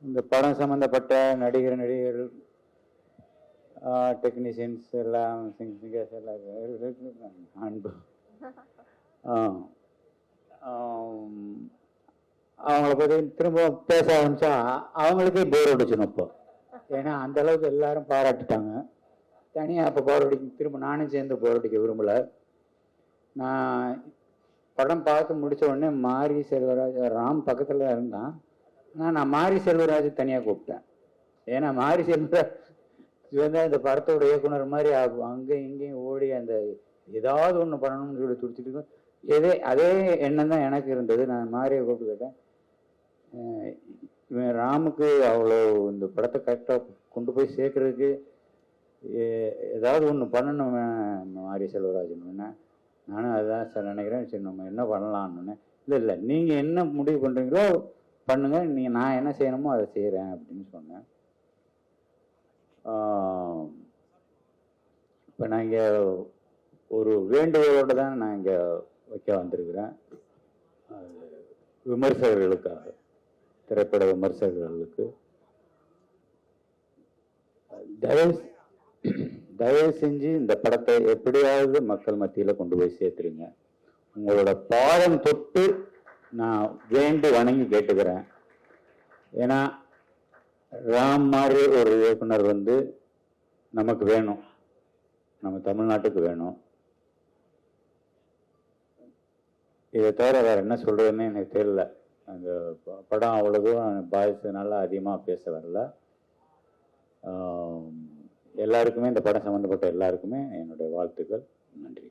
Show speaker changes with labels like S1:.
S1: இந்த படம் சம்மந்தப்பட்ட நடிகர்கள் டெக்னீஷியன்ஸ் எல்லாம் சிங்கர்ஸ் எல்லாம் அன்பு அவங்கள பற்றி திரும்ப பேச ஆரம்பிச்சா அவங்களுக்கே போர் அடிச்சிடும் இப்போ. ஏன்னா அந்த அளவுக்கு எல்லாரும் பாராட்டிட்டாங்க. தனியாக அப்போ போர் அடிக்க திரும்ப நானும் சேர்ந்து போர் அடிக்க விரும்பலை. நான் படம் பார்த்து முடித்த உடனே மாரி செல்வராஜ் ராம் பக்கத்தில் இருந்தான். ஆனால் நான் மாரி செல்வராஜ் தனியாக கூப்பிட்டேன். ஏன்னா மாரி செல்வராஜ் வந்து இந்த படத்தோட இயக்குனர் மாதிரி அங்கேயும் இங்கேயும் ஓடி அந்த ஏதாவது ஒன்று பண்ணணும்னு சொல்லி துடிச்சிட்டு அதே எண்ணம் தான் எனக்கு இருந்தது. நான் மாரியை கூப்பிட்டு கேட்டேன், இவன் ராமுக்கு அவ்வளோ இந்த படத்தை கரெக்டாக கொண்டு போய் சேர்க்கறதுக்கு ஏதாவது ஒன்று பண்ணணும் மாரி செல்வராஜன். நானும் அதுதான் சார் நினைக்கிறேன். சரி நம்ம என்ன பண்ணலான்னு. இல்லை நீங்கள் என்ன முடிவு பண்ணுறீங்களோ பண்ணுங்க, நீங்கள் நான் என்ன செய்யணுமோ அதை செய்கிறேன் அப்படின்னு சொன்னேன். இப்போ நான் இங்கே ஒரு வேண்டுகோளோடு தான் நான் இங்கே வைக்க வந்திருக்கிறேன். விமர்சகர்களுக்காக, திரைப்பட விமர்சகர்களுக்கு தயவு செஞ்சு இந்த படத்தை எப்படியாவது மக்கள் மத்தியில் கொண்டு போய் சேர்த்துருங்க. உங்களோட பாதம் தொட்டு நான் வேண்டி வணங்கி கேட்டுக்கிறேன். ஏன்னா ராம் மாதிரி ஒரு இயக்குனர் வந்து நமக்கு வேணும், நம்ம தமிழ்நாட்டுக்கு வேணும். இதை தவிர வேற என்ன சொல்றதுன்னு எனக்கு தெரியல. அந்த படம் அவ்வளோதும் பாய்ஸ் நல்லா அதிகமாக பேச வரல. எல்லாருக்குமே இந்த படம் சம்மந்தப்பட்ட எல்லாருக்குமே என்னுடைய வாழ்த்துக்கள். நன்றி.